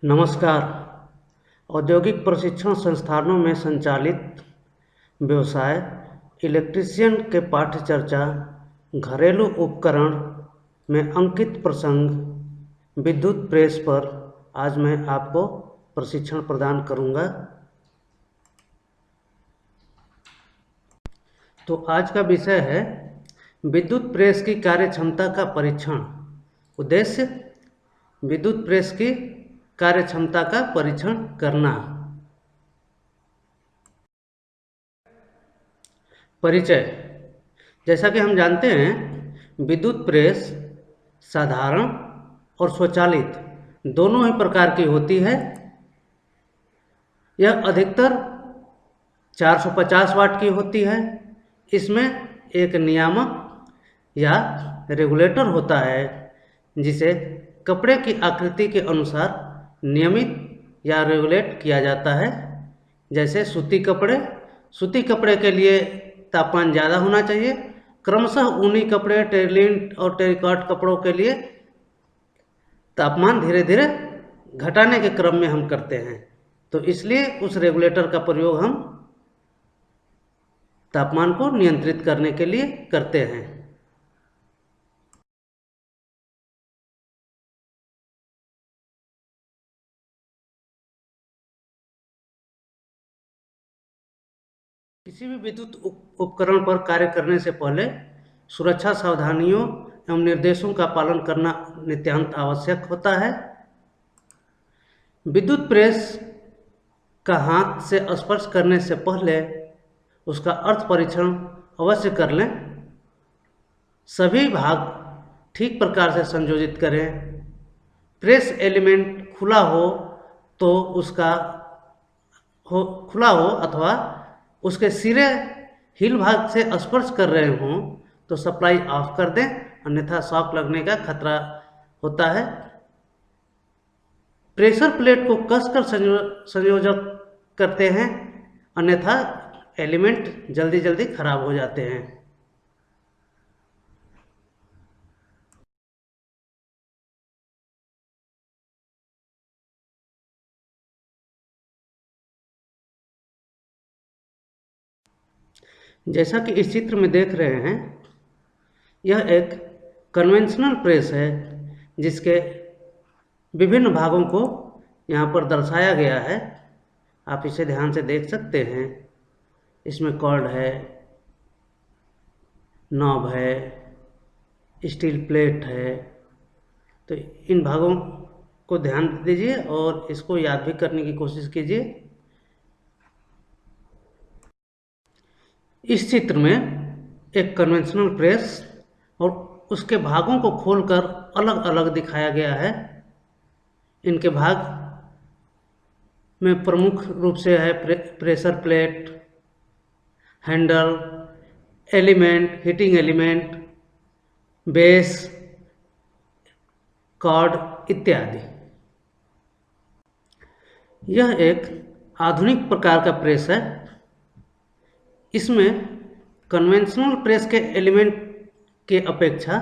नमस्कार। औद्योगिक प्रशिक्षण संस्थानों में संचालित व्यवसाय इलेक्ट्रीशियन के पाठ्य चर्चा घरेलू उपकरण में अंकित प्रसंग विद्युत प्रेस पर आज मैं आपको प्रशिक्षण प्रदान करूंगा। तो आज का विषय है विद्युत प्रेस की कार्यक्षमता का परीक्षण। उद्देश्य विद्युत प्रेस की कार्यक्षमता का परीक्षण करना। परिचय। जैसा कि हम जानते हैं विद्युत प्रेस साधारण और स्वचालित दोनों ही प्रकार की होती है। यह अधिकतर 450 वाट की होती है। इसमें एक नियामक या रेगुलेटर होता है जिसे कपड़े की आकृति के अनुसार नियमित या रेगुलेट किया जाता है। जैसे सूती कपड़े के लिए तापमान ज़्यादा होना चाहिए। क्रमशः ऊनी कपड़े, टेरिलिन और टेरिकॉट कपड़ों के लिए तापमान धीरे धीरे घटाने के क्रम में हम करते हैं। तो इसलिए उस रेगुलेटर का प्रयोग हम तापमान को नियंत्रित करने के लिए करते हैं। किसी भी विद्युत उपकरण पर कार्य करने से पहले सुरक्षा सावधानियों एवं निर्देशों का पालन करना नितांत आवश्यक होता है। विद्युत प्रेस का हाथ से स्पर्श करने से पहले उसका अर्थ परीक्षण अवश्य कर लें। सभी भाग ठीक प्रकार से संयोजित करें। प्रेस एलिमेंट खुला हो अथवा उसके सिरे हील भाग से स्पर्श कर रहे हों तो सप्लाई ऑफ कर दें, अन्यथा शॉक लगने का खतरा होता है। प्रेशर प्लेट को कसकर संयोजक करते हैं, अन्यथा एलिमेंट जल्दी जल्दी खराब हो जाते हैं। जैसा कि इस चित्र में देख रहे हैं, यह एक कन्वेंशनल प्रेस है जिसके विभिन्न भागों को यहाँ पर दर्शाया गया है। आप इसे ध्यान से देख सकते हैं। इसमें कॉर्ड है, नॉब है, स्टील प्लेट है। तो इन भागों को ध्यान दीजिए और इसको याद भी करने की कोशिश कीजिए। इस चित्र में एक कन्वेंशनल प्रेस और उसके भागों को खोलकर अलग अलग दिखाया गया है। इनके भाग में प्रमुख रूप से है pressure plate, handle, element, heating element, base, cord इत्यादि। यह एक आधुनिक प्रकार का प्रेस है। इसमें कन्वेंशनल प्रेस के एलिमेंट के अपेक्षा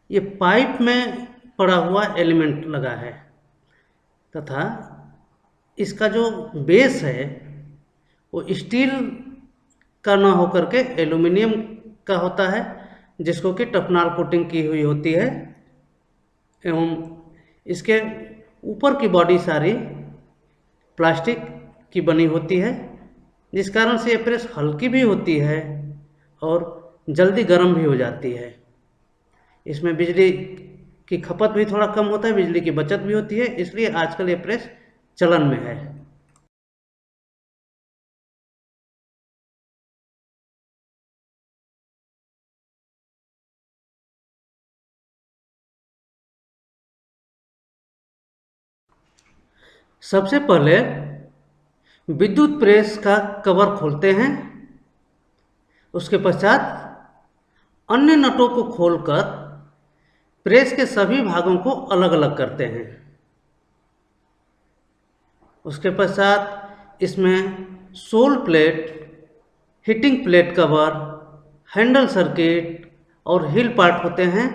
ये पाइप में पड़ा हुआ एलिमेंट लगा है तथा इसका जो बेस है वो स्टील का न होकर के एल्युमिनियम का होता है, जिसको कि टफनाल कोटिंग की हुई होती है एवं इसके ऊपर की बॉडी सारी प्लास्टिक की बनी होती है, जिस कारण से ये प्रेस हल्की भी होती है और जल्दी गर्म भी हो जाती है। इसमें बिजली की खपत भी थोड़ा कम होता है, बिजली की बचत भी होती है, इसलिए आजकल ये प्रेस चलन में है। सबसे पहले विद्युत प्रेस का कवर खोलते हैं। उसके पश्चात अन्य नटों को खोलकर प्रेस के सभी भागों को अलग अलग करते हैं। उसके पश्चात इसमें soul plate, heating plate cover, handle circuit और हील पार्ट होते हैं।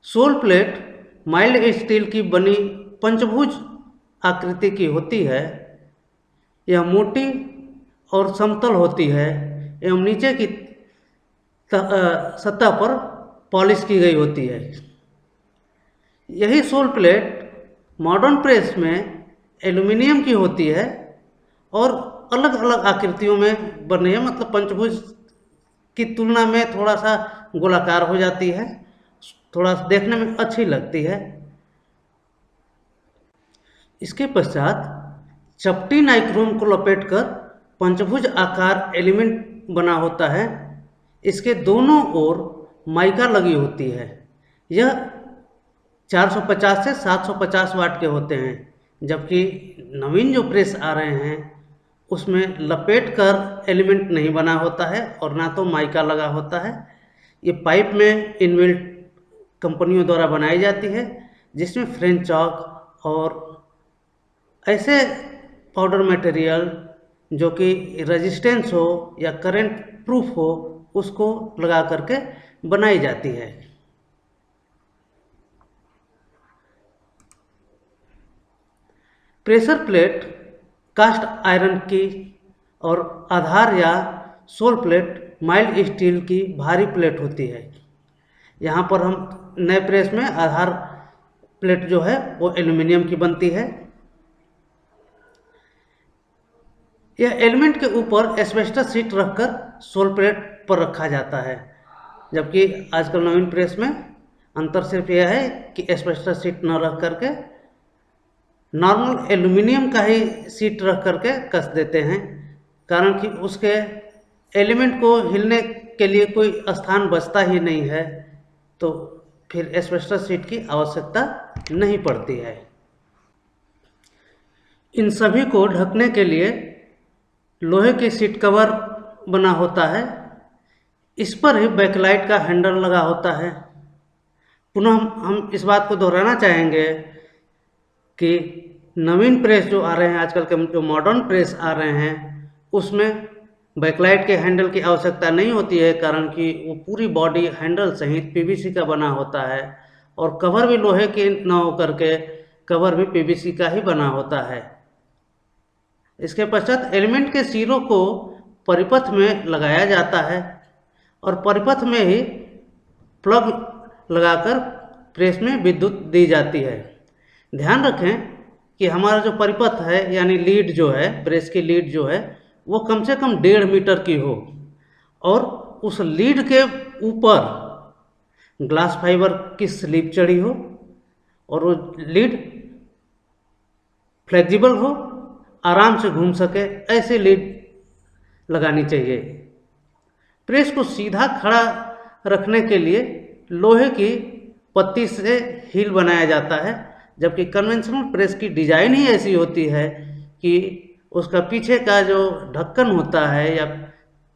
सोल प्लेट माइल्ड स्टील की बनी पंचभुज आकृति की होती है। यह मोटी और समतल होती है एवं नीचे की सतह पर पॉलिश की गई होती है। यही सोल प्लेट मॉडर्न प्रेस में एल्युमिनियम की होती है और अलग अलग आकृतियों में बनी है, मतलब पंचभुज की तुलना में थोड़ा सा गोलाकार हो जाती है, थोड़ा देखने में अच्छी लगती है। इसके पश्चात चपटी नाइक्रोम को लपेटकर पंचभुज आकार एलिमेंट बना होता है। इसके दोनों ओर माइका लगी होती है। यह 450 से 750 वाट के होते हैं, जबकि नवीन जो प्रेस आ रहे हैं उसमें लपेट कर एलिमेंट नहीं बना होता है और ना तो माइका लगा होता है। ये पाइप में इनबिल्ट कंपनियों द्वारा बनाई जाती है, जिसमें फ्रेंच चॉक और ऐसे पाउडर मटेरियल जो कि रेजिस्टेंस हो या करंट प्रूफ हो उसको लगा करके बनाई जाती है। प्रेशर प्लेट कास्ट आयरन की और आधार या सोल प्लेट माइल्ड स्टील की भारी प्लेट होती है। यहाँ पर हम नए प्रेस में आधार प्लेट जो है वो एल्युमिनियम की बनती है। यह एलिमेंट के ऊपर एस्बेस्टस शीट रखकर सोल प्लेट पर रखा जाता है, जबकि आजकल नवीन प्रेस में अंतर सिर्फ यह है कि एस्बेस्टस शीट न रख करके नॉर्मल एल्युमिनियम का ही शीट रख करके कस देते हैं, कारण कि उसके एलिमेंट को हिलने के लिए कोई स्थान बचता ही नहीं है, तो फिर एस्बेस्टस शीट की आवश्यकता नहीं पड़ती है। इन सभी को ढकने के लिए लोहे की सीट कवर बना होता है। इस पर ही बैकलाइट का हैंडल लगा होता है। पुनः हम इस बात को दोहराना चाहेंगे कि नवीन प्रेस जो आ रहे हैं, आजकल के जो मॉडर्न प्रेस आ रहे हैं, उसमें बैकलाइट के हैंडल की आवश्यकता नहीं होती है, कारण कि वो पूरी बॉडी हैंडल सहित पीवीसी का बना होता है और कवर भी लोहे के न होकर के कवर भी पीवीसी का ही बना होता है। इसके पश्चात एलिमेंट के सिरों को परिपथ में लगाया जाता है और परिपथ में ही प्लग लगाकर प्रेस में विद्युत दी जाती है। ध्यान रखें कि हमारा जो परिपथ है यानी लीड जो है, प्रेस की लीड जो है वो कम से कम 1.5 मीटर की हो और उस लीड के ऊपर ग्लास फाइबर की स्लीव चढ़ी हो और वो लीड फ्लेक्सिबल हो, आराम से घूम सके, ऐसी लीड लगानी चाहिए। प्रेस को सीधा खड़ा रखने के लिए लोहे की पत्ती से हील बनाया जाता है, जबकि कन्वेंशनल प्रेस की डिजाइन ही ऐसी होती है कि उसका पीछे का जो ढक्कन होता है या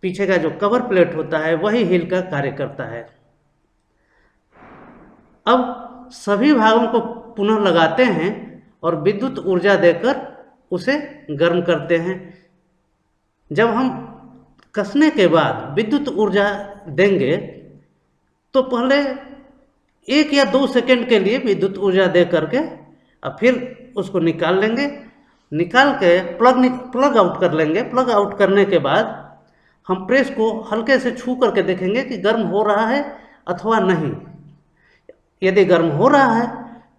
पीछे का जो कवर प्लेट होता है वही हील का कार्य करता है। अब सभी भागों को पुनः लगाते हैं और विद्युत ऊर्जा देकर उसे गर्म करते हैं। जब हम कसने के बाद विद्युत ऊर्जा देंगे तो पहले 1 या 2 सेकंड के लिए विद्युत ऊर्जा दे करके और फिर उसको निकाल लेंगे। निकाल के प्लग आउट कर लेंगे। प्लग आउट करने के बाद हम प्रेस को हल्के से छू करके देखेंगे कि गर्म हो रहा है अथवा नहीं। यदि गर्म हो रहा है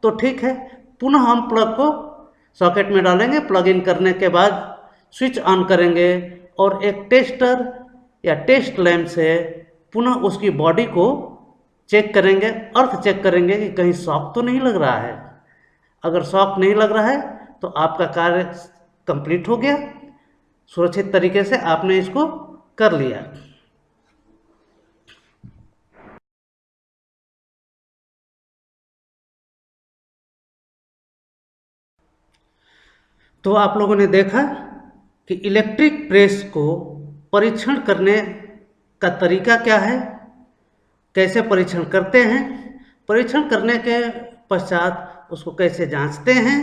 तो ठीक है, पुनः हम प्लग को सॉकेट में डालेंगे। प्लग इन करने के बाद स्विच ऑन करेंगे और एक टेस्टर या टेस्ट लैंप से पुनः उसकी बॉडी को चेक करेंगे, अर्थ चेक करेंगे कि कहीं शॉक तो नहीं लग रहा है। अगर शॉक नहीं लग रहा है तो आपका कार्य कंप्लीट हो गया, सुरक्षित तरीके से आपने इसको कर लिया। तो आप लोगों ने देखा कि इलेक्ट्रिक प्रेस को परीक्षण करने का तरीका क्या है, कैसे परीक्षण करते हैं, परीक्षण करने के पश्चात उसको कैसे जांचते हैं।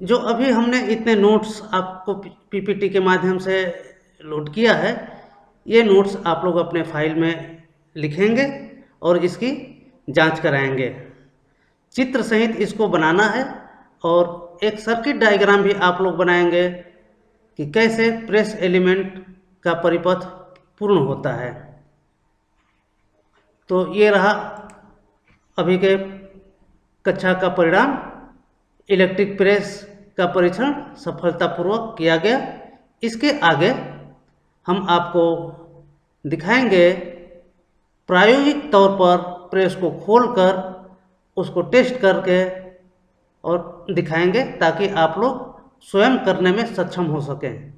जो अभी हमने इतने नोट्स आपको पीपीटी के माध्यम से लोड किया है, ये नोट्स आप लोग अपने फाइल में लिखेंगे और इसकी जांच कराएंगे। चित्र सहित इसको बनाना है और एक सर्किट डायग्राम भी आप लोग बनाएंगे कि कैसे प्रेस एलिमेंट का परिपथ पूर्ण होता है। तो ये रहा अभी के कक्षा का परिणाम। इलेक्ट्रिक प्रेस का परीक्षण सफलतापूर्वक किया गया। इसके आगे हम आपको दिखाएंगे प्रायोगिक तौर पर प्रेस को खोलकर उसको टेस्ट करके और दिखाएंगे ताकि आप लोग स्वयं करने में सक्षम हो सकें।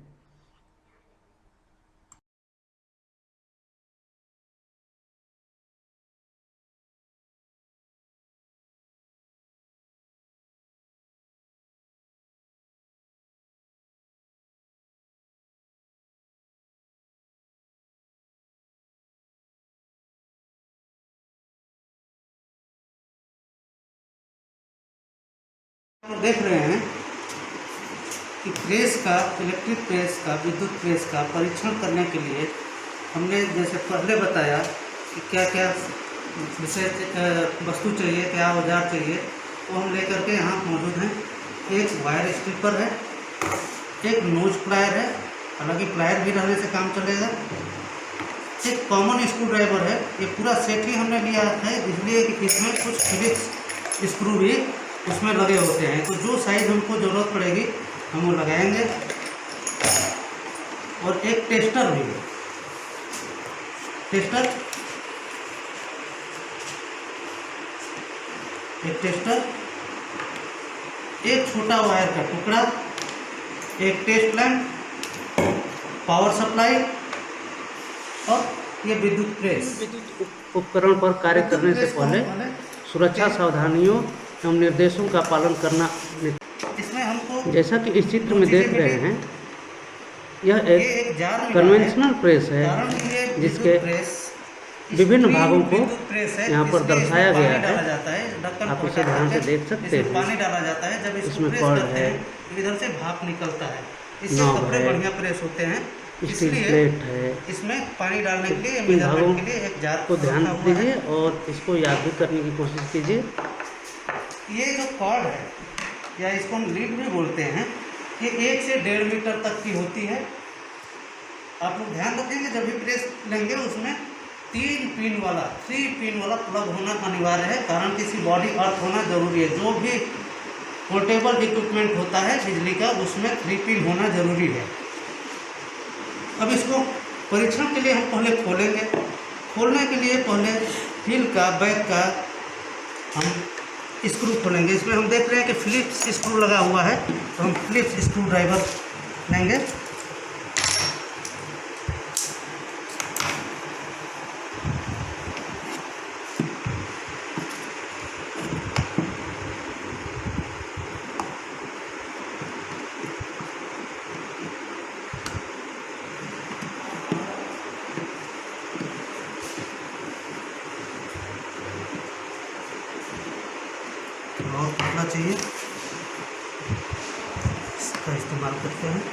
देख रहे हैं कि प्रेस का, इलेक्ट्रिक प्रेस का, विद्युत प्रेस का परीक्षण करने के लिए हमने जैसे पहले बताया कि क्या क्या विशेष वस्तु चाहिए, क्या औजार चाहिए, वो हम लेकर के यहाँ मौजूद हैं। एक वायर स्ट्रिपर है, एक नोज प्लायर है, हालांकि प्लायर भी रहने से काम चलेगा, एक कॉमन स्क्रू ड्राइवर है। ये पूरा सेट ही हमने लिया है इसलिए कि इसमें कुछ फिलिप्स स्क्रू भी उसमें लगे होते हैं, तो जो साइज हमको ज़रूरत पड़ेगी हम वो लगाएंगे। और एक टेस्टर भी है, एक छोटा वायर का टुकड़ा, एक टेस्ट लैंप, पावर सप्लाई और ये विद्युत प्रेस। विद्युत उपकरण पर कार्य करने से पहले सुरक्षा सावधानियों एवं निर्देशों का पालन करना। इसमें हमको जैसा कि इस चित्र में देख रहे हैं, यह एक कन्वेंशनल प्रेस है जिसके विभिन्न भागों को यहाँ पर दर्शाया गया है। आप इसे ध्यान से देख सकते हैं। पानी डाला जाता है, जब इसमें कॉर्ड है, इधर से भाप निकलता है, इससे कपड़े बढ़िया प्रेस होते हैं। स्टील प्लेट है, इसमें पानी डालने के लिए, इन भागों के लिए एक जार को ध्यान दीजिए और इसको याद भी करने की कोशिश कीजिए। ये जो कॉर्ड है या इसको हम लीड भी बोलते हैं, ये 1 से 1.5 मीटर तक की होती है। आप लोग ध्यान रखेंगे जब भी प्रेस लेंगे उसमें 3 पिन वाला प्लग होना अनिवार्य है, कारण किसी बॉडी अर्थ होना जरूरी है। जो भी पोर्टेबल इक्विपमेंट होता है बिजली का, उसमें 3 पिन होना जरूरी है। अब इसको परीक्षण के लिए हम पहले खोलेंगे। खोलने के लिए पहले व्हील का, बैक का हम स्क्रू खोलेंगे। इसमें हम देख रहे हैं कि फिलिप्स स्क्रू लगा हुआ है, तो हम फिलिप्स स्क्रू ड्राइवर लेंगे। और पतला चाहिए, इसका इस्तेमाल करते हैं।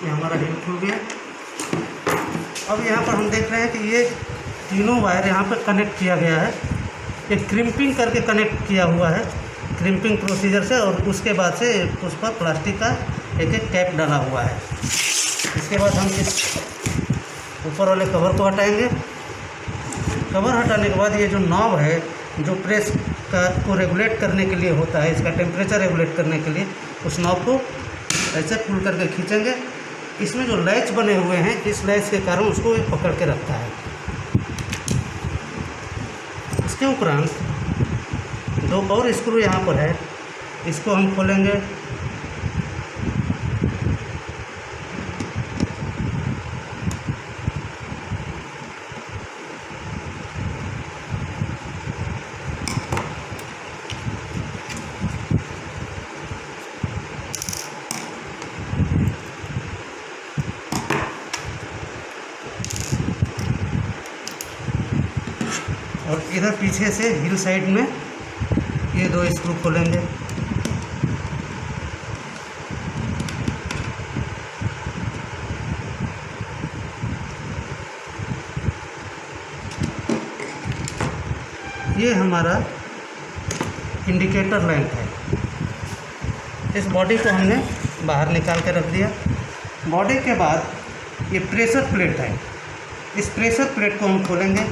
ये हमारा हिल खुल गया। अब यहाँ पर हम देख रहे हैं कि ये तीनों वायर यहाँ पर कनेक्ट किया गया है। ये क्रिम्पिंग करके कनेक्ट किया हुआ है, क्रिम्पिंग प्रोसीजर से, और उसके बाद से उस पर प्लास्टिक का एक कैप डाला हुआ है। इसके बाद हम इस ऊपर वाले कवर को हटाएंगे। कवर हटाने के बाद ये जो नॉब है, जो प्रेस का को रेगुलेट करने के लिए होता है, इसका टेम्परेचर रेगुलेट करने के लिए, उस नॉब को ऐसे पुल करके खींचेंगे। इसमें जो लैच बने हुए हैं, इस लैच के कारण उसको पकड़ के रखता है। इसके उपरांत दो और स्क्रू यहाँ पर है, इसको हम खोलेंगे। और इधर पीछे से हिल साइड में ये दो स्क्रू खोलेंगे। ये हमारा इंडिकेटर लैंप है। इस बॉडी को हमने बाहर निकाल के रख दिया। बॉडी के बाद ये प्रेशर प्लेट है, इस प्रेशर प्लेट को हम खोलेंगे।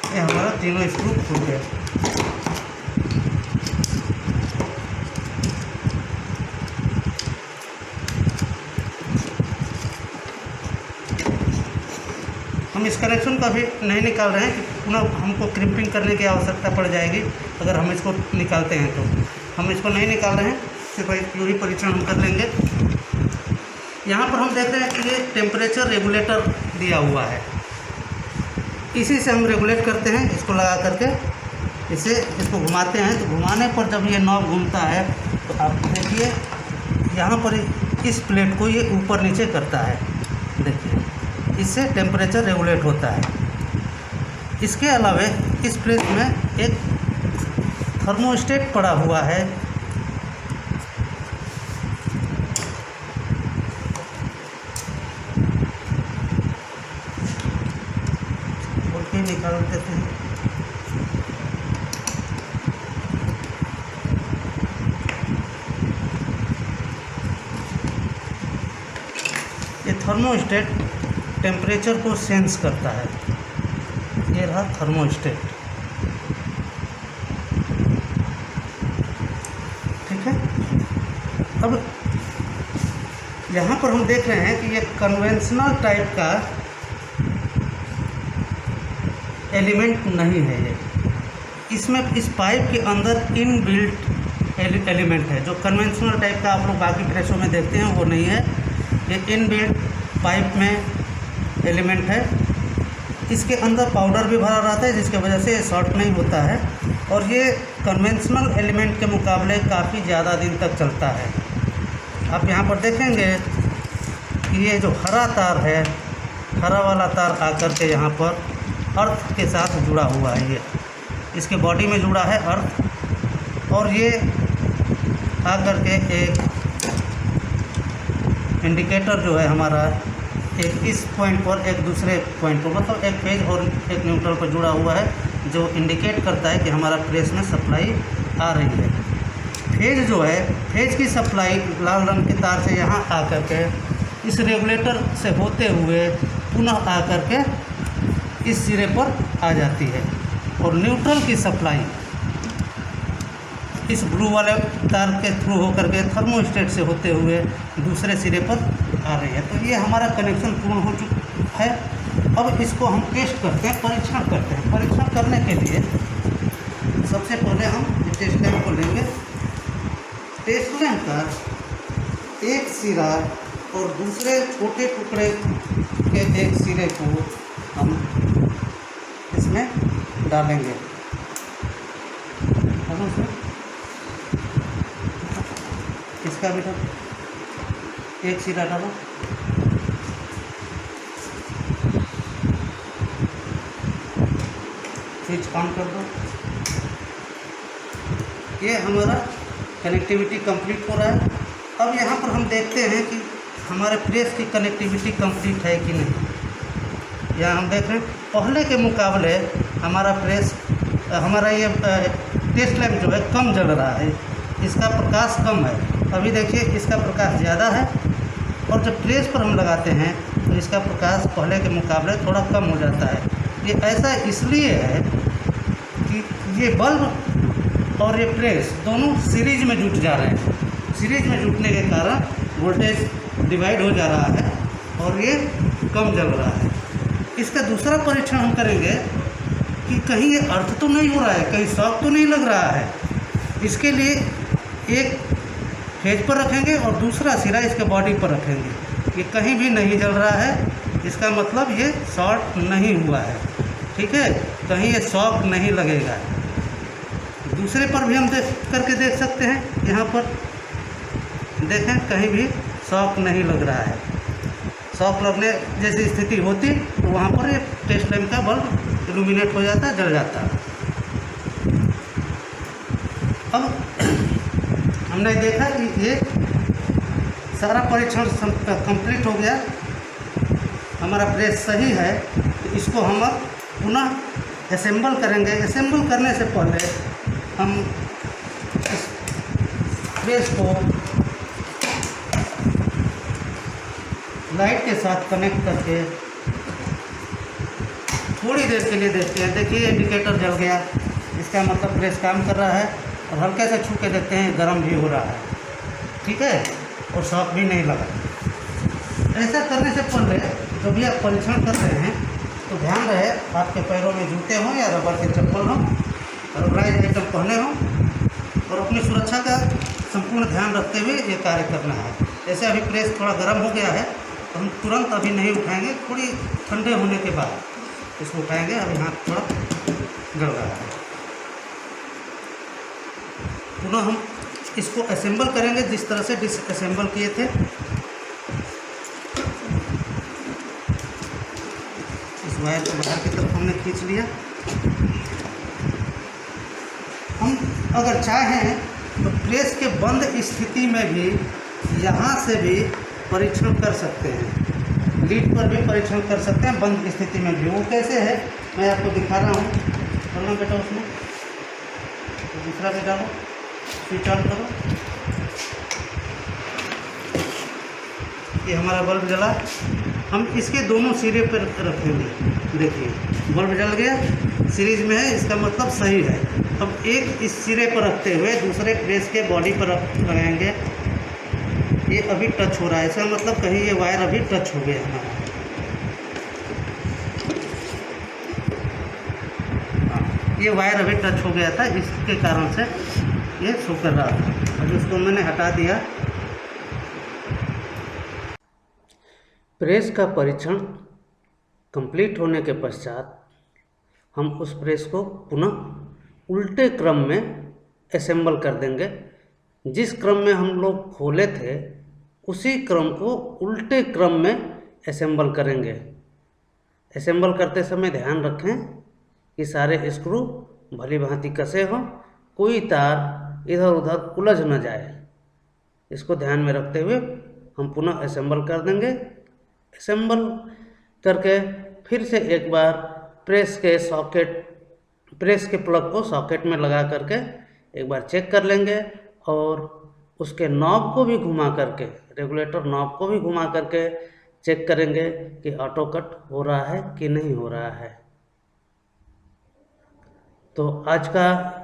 ये हमारा तीनों स्क्रू खुल गए। हम इस कनेक्शन का भी नहीं निकाल रहे हैं, पुनः हमको क्रिम्पिंग करने की आवश्यकता पड़ जाएगी अगर हम इसको निकालते हैं तो। हम इसको नहीं निकाल रहे हैं, सिर्फ यूँ परीक्षण हम कर लेंगे। यहाँ पर हम देख रहे हैं कि ये टेम्परेचर रेगुलेटर दिया हुआ है, इसी से हम रेगुलेट करते हैं। इसको लगा करके इसको घुमाते हैं, तो घुमाने पर जब ये नॉब घूमता है तो आप देखिए यहाँ पर इस प्लेट को ये ऊपर नीचे करता है, देखिए इससे टेम्परेचर रेगुलेट होता है। इसके अलावा इस प्लेट में एक थर्मोस्टेट पड़ा हुआ है। निकाल देते हैं। ये थर्मोस्टेट टेम्परेचर को सेंस करता है। ये रहा थर्मोस्टेट, ठीक है। अब यहाँ पर हम देख रहे हैं कि ये कन्वेंशनल टाइप का एलिमेंट नहीं है। ये इसमें इस पाइप के अंदर इनबिल्ट एलिमेंट है। जो कन्वेंशनल टाइप का आप लोग बाकी प्रेसों में देखते हैं वो नहीं है, ये इनबिल्ट पाइप में एलिमेंट है। इसके अंदर पाउडर भी भरा रहता है, जिसकी वजह से ये शॉर्ट नहीं होता है और ये कन्वेंशनल एलिमेंट के मुकाबले काफ़ी ज़्यादा दिन तक चलता है। आप यहाँ पर देखेंगे कि ये जो हरा तार है, हरा वाला तार आकर के यहाँ पर अर्थ के साथ जुड़ा हुआ है। ये इसके बॉडी में जुड़ा है अर्थ, और ये आकर के एक इंडिकेटर जो है हमारा एक इस पॉइंट पर एक दूसरे पॉइंट पर, मतलब एक फेज और एक न्यूट्रल पर जुड़ा हुआ है, जो इंडिकेट करता है कि हमारा प्रेस में सप्लाई आ रही है। फेज जो है, फेज की सप्लाई लाल रंग के तार से यहाँ आकर के इस रेगुलेटर से होते हुए पुनः आकर के इस सिरे पर आ जाती है, और न्यूट्रल की सप्लाई इस ब्लू वाले तार के थ्रू होकर के थर्मोस्टेट से होते हुए दूसरे सिरे पर आ रही है। तो ये हमारा कनेक्शन पूर्ण हो चुका है। अब इसको हम टेस्ट करते हैं, परीक्षण करते हैं। परीक्षण करने के लिए सबसे पहले हम टेस्ट लैंप को लेंगे। टेस्ट लैंप का एक सिरा और दूसरे छोटे टुकड़े के एक सिरे को हम इसमें डालेंगे। इसका भी डालो, एक सिरा डालो। स्विच ऑन कर दो। ये हमारा कनेक्टिविटी कंप्लीट हो रहा है। अब यहाँ पर हम देखते हैं कि हमारे प्रेस की कनेक्टिविटी कंप्लीट है कि नहीं। यहाँ हम देख रहे हैं पहले के मुकाबले हमारा प्रेस हमारा ये टेस्ट लैंप जो है कम जल रहा है, इसका प्रकाश कम है। अभी देखिए इसका प्रकाश ज़्यादा है, और जब प्रेस पर हम लगाते हैं तो इसका प्रकाश पहले के मुकाबले थोड़ा कम हो जाता है। ये ऐसा इसलिए है कि ये बल्ब और ये प्रेस दोनों सीरीज में जुट जा रहे हैं। सीरीज में जुटने के कारण वोल्टेज डिवाइड हो जा रहा है और ये कम जल रहा है। इसका दूसरा परीक्षण हम करेंगे कि कहीं ये अर्थ तो नहीं हो रहा है, कहीं शॉक तो नहीं लग रहा है। इसके लिए एक फेज पर रखेंगे और दूसरा सिरा इसके बॉडी पर रखेंगे। ये कहीं भी नहीं जल रहा है, इसका मतलब ये शॉर्ट नहीं हुआ है। ठीक है, कहीं ये शॉक नहीं लगेगा। दूसरे पर भी हम करके देख सकते हैं। यहाँ पर देखें कहीं भी शॉक नहीं लग रहा है। शॉक लगने जैसी स्थिति होती तो वहाँ पर ये टेस्ट लैंप का बल्ब इल्यूमिनेट हो जाता, जल जाता। अब हमने देखा कि ये सारा परीक्षण कंप्लीट हो गया, हमारा प्रेस सही है। तो इसको हम अब पुनः असेंबल करेंगे। असेंबल करने से पहले हम इस प्रेस को लाइट के साथ कनेक्ट करके थोड़ी देर के लिए देखते हैं। देखिए इंडिकेटर जल गया, इसका मतलब प्रेस काम कर रहा है। और हल्के से छू के देखते हैं गर्म भी हो रहा है। ठीक है, और शॉक भी नहीं लगा। ऐसा करने से पहले जब भी आप परीक्षण कर रहे हैं तो ध्यान रहे आपके पैरों में जूते हों या रबर के चप्पल हों, ऑर्गेनाइज आइटम पहने हों, और अपनी सुरक्षा का संपूर्ण ध्यान रखते हुए ये कार्य करना है। जैसे अभी प्रेस थोड़ा गर्म हो गया है तो हम तुरंत अभी नहीं उठाएंगे, थोड़ी ठंडे होने के बाद इसको उठाएंगे। अभी हाथ थोड़ा जल रहा है। पुनः हम इसको असेंबल करेंगे जिस तरह से डिसअसेंबल किए थे। इस वायर को बाहर की तरफ हमने खींच लिया। हम अगर चाहें तो प्रेस के बंद स्थिति में भी यहाँ से भी परीक्षण कर सकते हैं। लीड पर भी परीक्षण कर सकते हैं, बंद स्थिति में भी। वो कैसे है मैं आपको दिखा रहा हूँ। बोलना बेटा, उसमें दूसरा भी डालो, स्विच ऑन करो। ये हमारा बल्ब जला। हम इसके दोनों सिरे पर रखेंगे। देखिए बल्ब जल गया, सीरीज में है, इसका मतलब सही है। अब एक इस सिरे पर रखते हुए दूसरे प्रेस के बॉडी पर लगाएंगे। ये अभी टच हो रहा है, इसका मतलब कहीं ये वायर अभी टच हो गया हमारा। ये वायर अभी टच हो गया था, इसके कारण से ये शो कर रहा था। अब इसको मैंने हटा दिया। प्रेस का परीक्षण कंप्लीट होने के पश्चात हम उस प्रेस को पुनः उल्टे क्रम में असेंबल कर देंगे। जिस क्रम में हम लोग खोले थे उसी क्रम को उल्टे क्रम में असेंबल करेंगे। असेंबल करते समय ध्यान रखें कि सारे स्क्रू भली भांति कसे हों, कोई तार इधर उधर उलझ न जाए। इसको ध्यान में रखते हुए हम पुनः असेंबल कर देंगे। असेंबल करके फिर से एक बार प्रेस के प्लग को सॉकेट में लगा करके एक बार चेक कर लेंगे, और उसके नॉब को भी घुमा करके, रेगुलेटर नॉब को भी घुमा करके चेक करेंगे कि ऑटो कट हो रहा है कि नहीं हो रहा है। तो आज का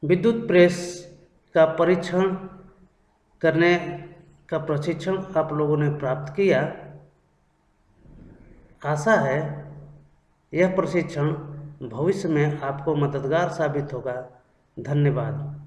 विद्युत प्रेस का परीक्षण करने का प्रशिक्षण आप लोगों ने प्राप्त किया। आशा है यह प्रशिक्षण भविष्य में आपको मददगार साबित होगा। धन्यवाद।